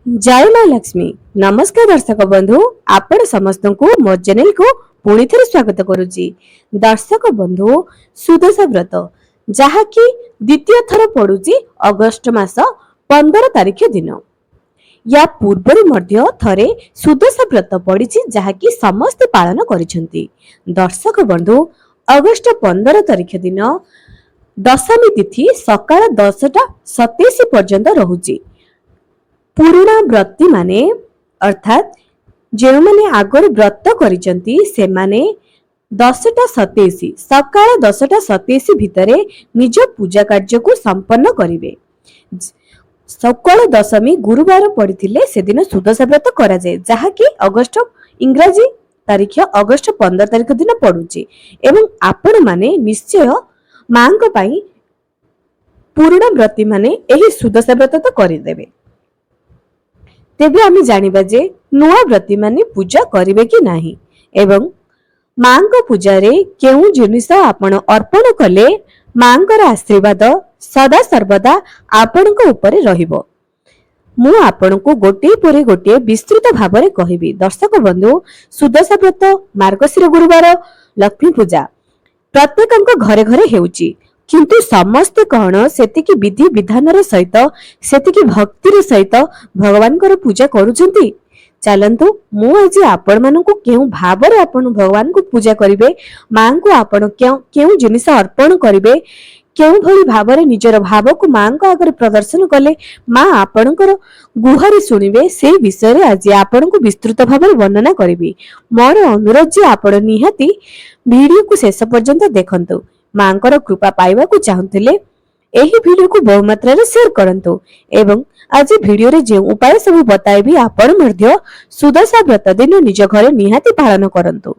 जय माँ लक्ष्मी। नमस्कार दर्शक बंधु, आपण समस्त को मो चैनल को पुणी थे स्वागत करुच्ची। दर्शक बंधु, सुदशा व्रत जहा कि द्वितीय थर पड़ुची अगस्ट मास 15 तारिख दिन। या पूर्वर मध्य थरे सुदशा व्रत पड़ी जहा कि समस्त पालन करिसेंती। दर्शक बंधु, अगस्ट 15 तारिख दिन दशमी तिथि सकाळ 10:27 पर्यंत रहुची। पुरुणा व्रती माने अर्थात जो माने आगर व्रत करिसेंती से माने 10:27 सकाळ 10:27 भितरे निज पूजा कार्य को संपन्न करिवे। सकाळ दशमी गुरुवार पड़िथिले से दिन सुदशा व्रत करा जाए, जहा कि अगस्ट इंग्राजी तारीख अगस्ट 15 तारिख दिन पड़ुची। एवं आपण माने निश्चय मांक पई पुरुणा व्रती माने एही सुदशा व्रत तो करिदेबे। तेबे आमी जानिबा जे नुआ व्रती माने पूजा करिवे कि नाही एवं मांक पूजा रे केउ जिनिस आपण अर्पण कले मांकर आशीर्वाद सदा सर्वदा आपणक ऊपर रहिबो। मु आपणको गोटे परे गोटे विस्तृत भाबरे कहिबी। दर्शक बंधु, सुदशा व्रत मार्गशीर गुरुवार लक्ष्मी पूजा प्रत्येकଙ୍କ घरे घरे हेउची, किंतु समस्त कौन सेतिकी विधि विधानर सहित सेतिकी भक्तिर सहित भगवान कर पूजा करूछंती। चलंतु मु आज आपण मानकु केउ भाबरे आपण भगवान को पूजा करिवे, मां को आपण केउ जिनिस अर्पण करिवे, केउ भली भाबरे निजर भाव को मां को आगे प्रदर्शन कले मां आपणकर गुहारी सुनिवे, से विषय रे आज आपण को विस्तृत भाबरे वर्णना करिवी। मोर अनुरोध जे आपण निहाती वीडियो को शेष पर्यंत देखंतु। मांकर कृपा पाइबा को चाहूले एही वीडियो को बहु मात्रा रे शेयर करंतु एवं आज वीडियो रे जे उपाय सब बताइबी आपण मध्य सुदशा व्रत दिन निज घरे निहाती पालन करंतु।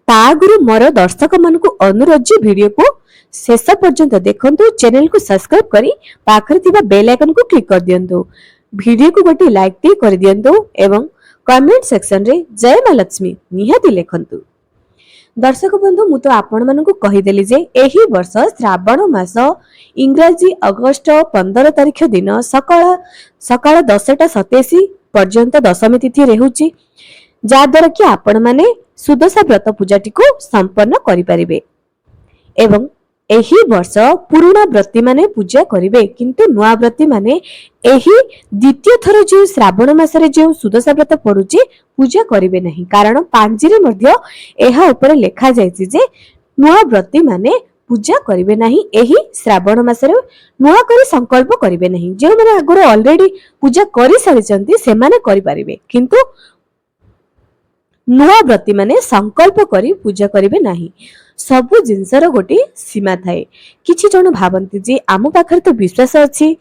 ता गुरु मोर दर्शक मन को अनुरोध जे वीडियो को शेष पर्यंत देखंतु, चैनल को सब्सक्राइब करी पाखरे थिबा बेल आइकन को क्लिक कर दियंतु, वीडियो को गोटे लाइक टी कर दियंतु एवं कमेंट सेक्शन रे जय मां लक्ष्मी निहाती लेखंतु। दर्शक बंधु, मु तो आपण मानकु कहिदेली जे एही वर्ष श्रावण मास इंग्राजी अगस्ट 15 तारिख दिन सकाळ 10:27 पर्यंत दशमी तिथि रेहुची, जा द्वारा कि आपण माने सुदशा व्रत पूजाटी को संपन्न करि परिबे। एवं एही वर्ष पुरुणा व्रती माने पूजा करिवे, किंतु नुआ व्रती माने एही द्वितीय थर जो श्रावण मासरे जो सुदशा व्रत पड़ुची पूजा करिवे नहीं, कारण पांजिरे मध्य एहा ऊपर लेखा जायछि जे नुआ व्रती माने पूजा करिवे नहीं। एही श्रावण मासरे नुआ करी संकल्प करिवे नहीं। जे माने आगरो ऑलरेडी पूजा करि सारिचंती से माने करि परिवे, किंतु नुआ व्रती माने संकल्प करी पूजा करिवे नहीं। सबु जिनसर गोटे सीमा थाए। किछि जण भाबंती जे आम पाखरे तो विश्वास अछि,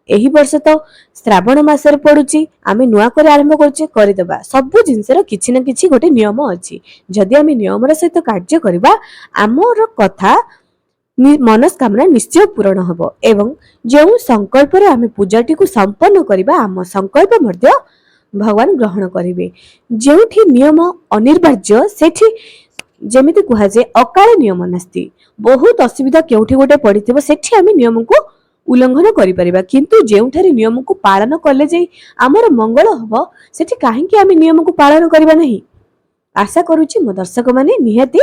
एही वर्ष तो श्रावण मासरे पड़ुची, आमे नुआ करे आरंभ करछे करिदबा। सबु जिनसर किछि न किछि गोटे नियम अछि। जदि आमे नियमर सहित कार्य करिबा आमर कथा मनस्कामना निश्चय पूर्ण हबो एवं जेउ संकल्प रे आमे पूजाटी को संपन्न करिबा आम संकल्प मध्य भगवान ग्रहण करिवे। जेउठी नियम अनिवार्य सेठी जेमिति कुहा जे अकाल नियम नास्ति। बहुत असुविधा केउठी गोटे पड़िथिबो सेठी आमे नियम को उल्लंघन करि परिबा, किंतु जेउठारे नियम को पालन कले जे हमर मंगल हबो सेठी काहे कि आमे नियम को पालन करिबा नहीं। आशा करूची मो दर्शक माने निहाती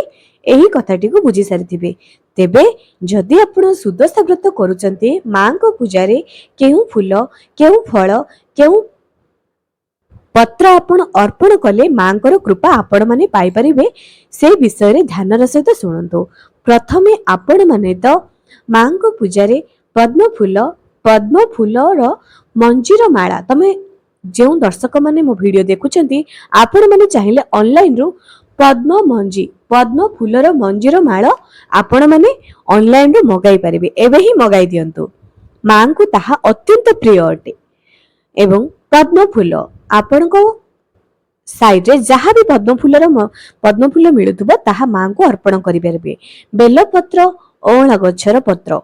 एही कथाटी को बुझी सारिथिबे। तेबे जदि आपण सुदशा व्रत करूचंती, मां को पूजा रे केउ फूल केउ फल केउ पत्र आपण अर्पण कले मांकर कृपा आपण माने पाई परिबे, से विषय रे ध्यान सहित सुनंतु। प्रथमे आपण माने तो मां को पूजा रे पद्म फूल रो मंजीर माला, तमे जेउ दर्शक माने मो वीडियो देखुचंती आपण माने चाहिले ऑनलाइन रु पद्म फूल रो मंजीर माला आपण माने ऑनलाइन रो मगाई परिबे। एबे ही मगाई दियंतु, मां को ताहा अत्यंत प्रिय अटे। एवं पद्म फूल आपण को साइड रे जहाँ भी पद्म फूल मिलुथबो ताहा मां को अर्पण करि परबे। बेल पत्र ओळा गछर पत्र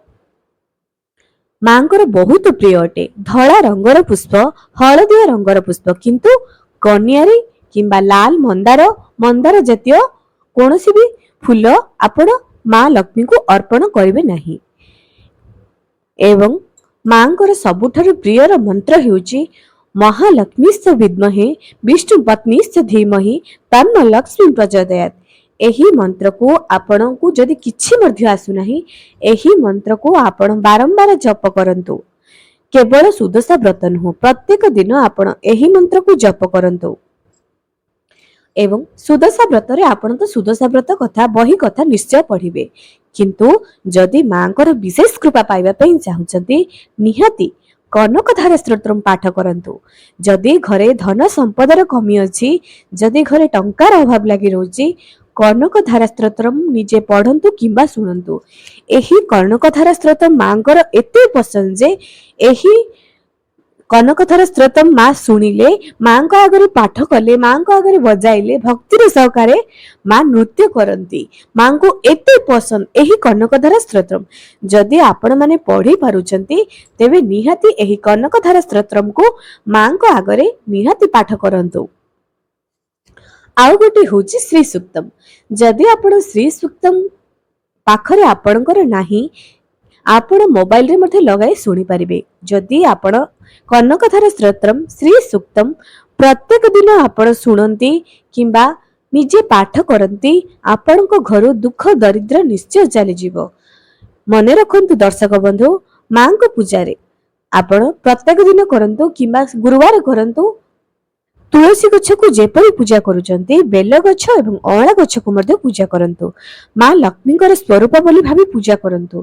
मांकर बहुत प्रिय अटे। धला रंगर पुष्प हलदिया रंगर पुष्प, किंतु कन्यारी किंबा लाल मंदार जातीय कोनोसी भी फूल आपण मां लक्ष्मी को अर्पण करिवे नहीं। एवं ମାଙ୍କର ସବୁଠାରୁ ପ୍ରିୟର ମନ୍ତ୍ର ହେଉଛି ମହାଲକ୍ଷ୍ମୀସ୍ଥ ବିଦ୍ମହେ ବିଷ୍ଣୁ ପତ୍ନୀସ୍ଥ ଧୀମହି ତନ୍ନ ଲକ୍ଷ୍ମୀ ପ୍ରଚୋଦୟାତ୍। ଏହି ମନ୍ତ୍ରକୁ ଆପଣଙ୍କୁ ଯଦି କିଛି ମଧ୍ୟ ଆସୁନାହିଁ, ଏହି ମନ୍ତ୍ରକୁ ଆପଣ ବାରମ୍ବାର ଜପ କରନ୍ତୁ। କେବଳ ସୁଦଶା ବ୍ରତ ନୁହଁ, ପ୍ରତ୍ୟେକ ଦିନ ଆପଣ ଏହି ମନ୍ତ୍ରକୁ ଜପ କରନ୍ତୁ। ଏବଂ ସୁଦଶା ବ୍ରତରେ ଆପଣ ତ ସୁଦଶା ବ୍ରତ କଥା ବହି କଥା ନିଶ୍ଚୟ ପଢିବେ, କିନ୍ତୁ ଯଦି ମାଙ୍କର ବିଶେଷ କୃପା ପାଇବା ପାଇଁ ଚାହୁଁଛନ୍ତି, ନିହାତି କନକଧାରା ସ୍ତୋତ୍ରମ୍ ପାଠ କରନ୍ତୁ। ଯଦି ଘରେ ଧନ ସମ୍ପଦର କମି ଅଛି, ଯଦି ଘରେ ଟଙ୍କାର ଅଭାବ ଲାଗି ରହୁଛି, କନକଧାରା ସ୍ତୋତ୍ରମ୍ ନିଜେ ପଢନ୍ତୁ କିମ୍ବା ଶୁଣନ୍ତୁ। ଏହି କନକଧାରା ସ୍ତୋତ୍ରମ୍ ମାଙ୍କର ଏତେ ପସନ୍ଦ ଯେ ଏହି କନକଧାରା ସ୍ତୋତ୍ରମ୍ ମା ଶୁଣିଲେ, ମାଙ୍କ ଆଗରେ ପାଠ କଲେ, ମାଙ୍କ ଆଗରେ ବଜାଇଲେ, ଭକ୍ତିର ସହକାରେ ମା ନୃତ୍ୟ କରନ୍ତି। ମାଙ୍କୁ ଏତେ ପସନ୍ଦ ଏହି କନକଧାରା ସ୍ତୋତ୍ରମ୍। ଯଦି ଆପଣ ମାନେ ପଢି ପାରୁଛନ୍ତି, ତେବେ ନିହାତି ଏହି କନକଧାରା ସ୍ତୋତ୍ରମ୍କୁ ମାଙ୍କ ଆଗରେ ନିହାତି ପାଠ କରନ୍ତୁ। ଆଉ ଗୋଟେ ହଉଛି ଶ୍ରୀ ସୂକ୍ତମ୍। ଯଦି ଆପଣ ଶ୍ରୀ ସୂକ୍ତମ୍ ପାଖରେ ଆପଣଙ୍କର ନାହିଁ, ଆପଣ ମୋବାଇଲରେ ମଧ୍ୟ ଲଗାଇ ଶୁଣିପାରିବେ। ଯଦି ଆପଣ କନକଧାରା ସ୍ତୋତ୍ରମ୍ ଶ୍ରୀ ସୂକ୍ତମ୍ ପ୍ରତ୍ୟେକ ଦିନ ଆପଣ ଶୁଣନ୍ତି କିମ୍ବା ନିଜେ ପାଠ କରନ୍ତି, ଆପଣଙ୍କ ଘରୁ ଦୁଃଖ ଦରିଦ୍ର ନିଶ୍ଚୟ ଚାଲିଯିବ। ମନେ ରଖନ୍ତୁ ଦର୍ଶକ ବନ୍ଧୁ, ମାଙ୍କ ପୂଜାରେ ଆପଣ ପ୍ରତ୍ୟେକ ଦିନ କରନ୍ତୁ କିମ୍ବା ଗୁରୁବାର କରନ୍ତୁ, ତୁଳସୀ ଗଛକୁ ଯେପରି ପୂଜା କରୁଛନ୍ତି, ବେଲ ଗଛ ଏବଂ ଅଁଳା ଗଛକୁ ମଧ୍ୟ ପୂଜା କରନ୍ତୁ। ମା ଲକ୍ଷ୍ମୀଙ୍କର ସ୍ୱରୂପ ବୋଲି ଭାବି ପୂଜା କରନ୍ତୁ।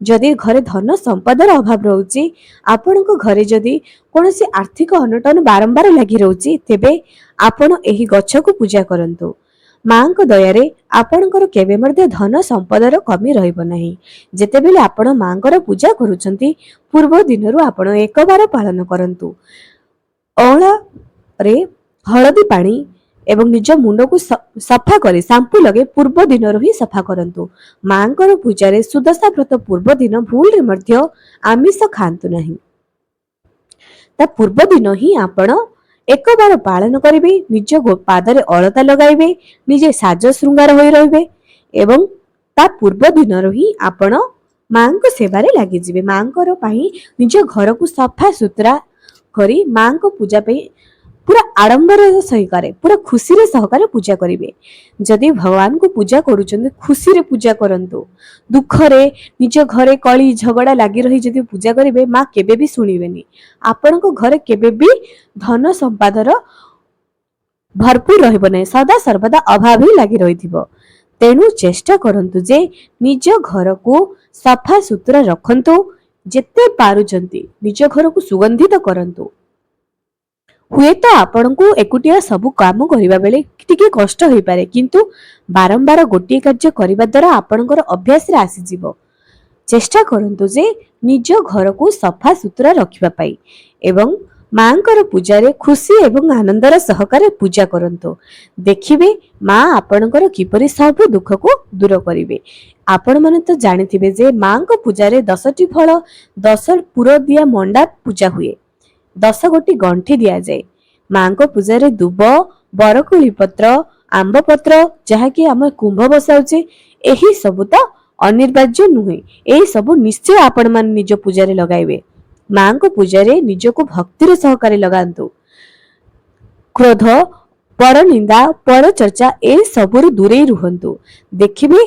ଯଦି ଘରେ ଧନ ସମ୍ପଦର ଅଭାବ ରହୁଛି, ଆପଣଙ୍କ ଘରେ ଯଦି କୌଣସି ଆର୍ଥିକ ଅନଟନ ବାରମ୍ବାର ଲାଗି ରହୁଛି, ତେବେ ଆପଣ ଏହି ଗଛକୁ ପୂଜା କରନ୍ତୁ। ମାଙ୍କ ଦୟାରେ ଆପଣଙ୍କର କେବେ ମଧ୍ୟ ଧନ ସମ୍ପଦର କମି ରହିବ ନାହିଁ। ଯେତେବେଳେ ଆପଣ ମାଙ୍କର ପୂଜା କରୁଛନ୍ତି, ପୂର୍ବ ଦିନରୁ ଆପଣ ଏକବାର ପାଳନ କରନ୍ତୁ। ଅଁଳାରେ ହଳଦୀ ପାଣି ଏବଂ ନିଜ ମୁଣ୍ଡକୁ ସଫା କରି ସାମ୍ପୁ ଲଗାଇ ପୂର୍ବ ଦିନରୁ ହିଁ ସଫା କରନ୍ତୁ। ମାଙ୍କର ପୂଜାରେ ସୁଦଶା ବ୍ରତ ପୂର୍ବ ଦିନ ଭୁଲରେ ମଧ୍ୟ ଆମିଷ ଖାଆନ୍ତୁ ନାହିଁ। ତା ପୂର୍ବ ଦିନ ହିଁ ଆପଣ ଏକବାର ପାଳନ କରିବେ, ନିଜ ପାଦରେ ଅଳତା ଲଗାଇବେ, ନିଜେ ସାଜ ଶୃଙ୍ଗାର ହୋଇ ରହିବେ ଏବଂ ତା ପୂର୍ବ ଦିନରୁ ହିଁ ଆପଣ ମାଙ୍କ ସେବାରେ ଲାଗିଯିବେ। ମାଙ୍କର ପାଇଁ ନିଜ ଘରକୁ ସଫା ସୁତୁରା କରି ମାଙ୍କ ପୂଜା ପାଇଁ ପୁରା ଆଡମ୍ବର ସହକାରେ, ପୁରା ଖୁସିରେ ସହକାରେ ପୂଜା କରିବେ। ଯଦି ଭଗବାନଙ୍କୁ ପୂଜା କରୁଛନ୍ତି, ଖୁସିରେ ପୂଜା କରନ୍ତୁ। ଦୁଃଖରେ ନିଜ ଘରେ କଳି ଝଗଡା ଲାଗି ରହି ଯଦି ପୂଜା କରିବେ, ମା କେବେ ବି ଶୁଣିବେନି। ଆପଣଙ୍କ ଘରେ କେବେ ବି ଧନ ସମ୍ପଦର ଭରପୁର ରହିବ ନାହିଁ, ସଦା ସର୍ବଦା ଅଭାବ ହିଁ ଲାଗି ରହିଥିବ। ତେଣୁ ଚେଷ୍ଟା କରନ୍ତୁ ଯେ ନିଜ ଘରକୁ ସଫା ସୁତୁରା ରଖନ୍ତୁ। ଯେତେ ପାରୁଛନ୍ତି ନିଜ ଘରକୁ ସୁଗନ୍ଧିତ କରନ୍ତୁ। ହୁଏତ ଆପଣଙ୍କୁ ଏକୁଟିଆ ସବୁ କାମ କରିବା ବେଳେ ଟିକେ କଷ୍ଟ ହୋଇପାରେ, କିନ୍ତୁ ବାରମ୍ବାର ଗୋଟିଏ କାର୍ଯ୍ୟ କରିବା ଦ୍ୱାରା ଆପଣଙ୍କର ଅଭ୍ୟାସରେ ଆସିଯିବ। ଚେଷ୍ଟା କରନ୍ତୁ ଯେ ନିଜ ଘରକୁ ସଫା ସୁତୁରା ରଖିବା ପାଇଁ ଏବଂ ମାଙ୍କର ପୂଜାରେ ଖୁସି ଏବଂ ଆନନ୍ଦର ସହକାରେ ପୂଜା କରନ୍ତୁ। ଦେଖିବେ ମା ଆପଣଙ୍କର କିପରି ସବୁ ଦୁଃଖକୁ ଦୂର କରିବେ। ଆପଣମାନେ ତ ଜାଣିଥିବେ ଯେ ମାଙ୍କ ପୂଜାରେ 10ଟି ଫଳ, 10 ପୁର ଦିଆ ମଣ୍ଡା ପୂଜା ହୁଏ, 10 ଗୋଟି ଗଣ୍ଠି ଦିଆଯାଏ। ମାଙ୍କ ପୂଜାରେ ଦୁବ, ବରକୋଳି ପତ୍ର, ଆମ୍ବ ପତ୍ର, ଯାହାକି ଆମେ କୁମ୍ଭ ବସାଉଛେ, ଏହି ସବୁ ତ ଅନିବାର୍ଯ୍ୟ ନୁହେଁ। ଏହି ସବୁ ନିଶ୍ଚୟ ଆପଣମାନେ ନିଜ ପୂଜାରେ ଲଗାଇବେ। ମାଙ୍କ ପୂଜାରେ ନିଜକୁ ଭକ୍ତିର ସହକାରେ ଲଗାନ୍ତୁ। କ୍ରୋଧ, ପରନିନ୍ଦା, ପରଚର୍ଚ୍ଚା ଏସବୁରୁ ଦୂରେଇ ରୁହନ୍ତୁ। ଦେଖିବେ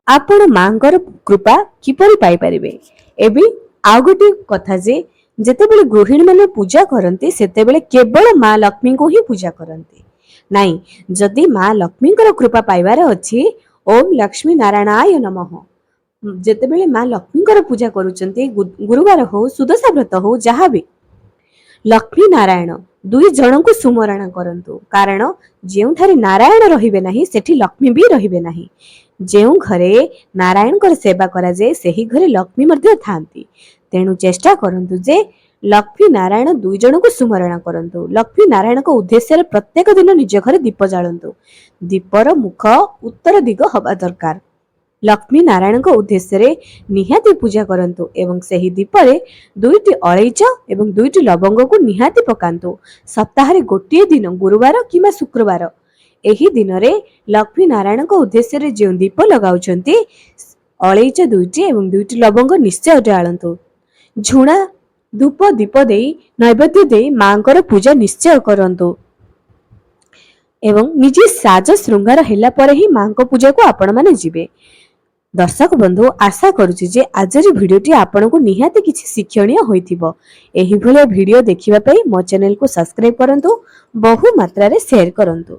ଆପଣ ମାଙ୍କର କୃପା କିପରି ପାଇପାରିବେ। ଏବେ ଆଉ ଗୋଟେ କଥା ଯେ ଯେତେବେଳେ ଗୃହିଣୀ ମାନେ ପୂଜା କରନ୍ତି, ସେତେବେଳେ କେବଳ ମା ଲକ୍ଷ୍ମୀଙ୍କୁ ହିଁ ପୂଜା କରନ୍ତି ନାଇଁ। ଯଦି ମା ଲକ୍ଷ୍ମୀଙ୍କର କୃପା ପାଇବାର ଅଛି, ଓମ୍ ଲକ୍ଷ୍ମୀ ନାରାୟଣାୟ ନମଃ, ଯେତେବେଳେ ମା ଲକ୍ଷ୍ମୀଙ୍କର ପୂଜା କରୁଛନ୍ତି, ଗୁରୁବାର ହଉ, ସୁଦଶା ବ୍ରତ ହଉ, ଯାହାବି, ଲକ୍ଷ୍ମୀ ନାରାୟଣ ଦୁଇ ଜଣଙ୍କୁ ସୁମରଣ କରନ୍ତୁ। କାରଣ ଯେଉଁଠାରେ ନାରାୟଣ ରହିବେ ନାହିଁ, ସେଠି ଲକ୍ଷ୍ମୀ ବି ରହିବେ ନାହିଁ। ଯେଉଁ ଘରେ ନାରାୟଣଙ୍କର ସେବା କରାଯାଏ, ସେହି ଘରେ ଲକ୍ଷ୍ମୀ ମଧ୍ୟ ଥାନ୍ତି। ତେଣୁ ଚେଷ୍ଟା କରନ୍ତୁ ଯେ ଲକ୍ଷ୍ମୀ ନାରାୟଣ ଦୁଇ ଜଣଙ୍କୁ ସୁମରଣ କରନ୍ତୁ। ଲକ୍ଷ୍ମୀ ନାରାୟଣଙ୍କ ଉଦ୍ଦେଶ୍ୟରେ ପ୍ରତ୍ୟେକ ଦିନ ନିଜ ଘରେ ଦୀପ ଜାଳନ୍ତୁ। ଦୀପର ମୁଖ ଉତ୍ତର ଦିଗ ହେବା ଦରକାର। ଲକ୍ଷ୍ମୀ ନାରାୟଣଙ୍କ ଉଦ୍ଦେଶ୍ୟରେ ନିହାତି ପୂଜା କରନ୍ତୁ ଏବଂ ସେହି ଦୀପରେ 2ଟି ଅଳେଇଚ ଏବଂ 2ଟି ଲବଙ୍ଗକୁ ନିହାତି ପକାନ୍ତୁ। ସପ୍ତାହରେ ଗୋଟିଏ ଦିନ, ଗୁରୁବାର କିମ୍ବା ଶୁକ୍ରବାର, ଏହି ଦିନରେ ଲକ୍ଷ୍ମୀ ନାରାୟଣଙ୍କ ଉଦ୍ଦେଶ୍ୟରେ ଯେଉଁ ଦୀପ ଲଗାଉଛନ୍ତି, ଅଳେଇଚ 2ଟି ଏବଂ 2ଟି ଲବଙ୍ଗ ନିଶ୍ଚୟ ଜାଳନ୍ତୁ। ଝୁଣା ଧୂପ ଦୀପ ଦେଇ ନୈବେଦ୍ୟ ଦେଇ ମାଙ୍କର ପୂଜା ନିଶ୍ଚୟ କରନ୍ତୁ ଏବଂ ନିଜେ ସାଜ ଶୃଙ୍ଗାର ହେଲା ପରେ ହିଁ ମାଙ୍କ ପୂଜାକୁ ଆପଣମାନେ ଯିବେ। ଦର୍ଶକ ବନ୍ଧୁ, ଆଶା କରୁଛି ଯେ ଆଜିର ଭିଡ଼ିଓଟି ଆପଣଙ୍କୁ ନିହାତି କିଛି ଶିକ୍ଷଣୀୟ ହୋଇଥିବ। ଏହିଭଳିଆ ଭିଡ଼ିଓ ଦେଖିବା ପାଇଁ ମୋ ଚ୍ୟାନେଲକୁ ସବସ୍କ୍ରାଇବ କରନ୍ତୁ, ବହୁ ମାତ୍ରାରେ ସେୟାର କରନ୍ତୁ।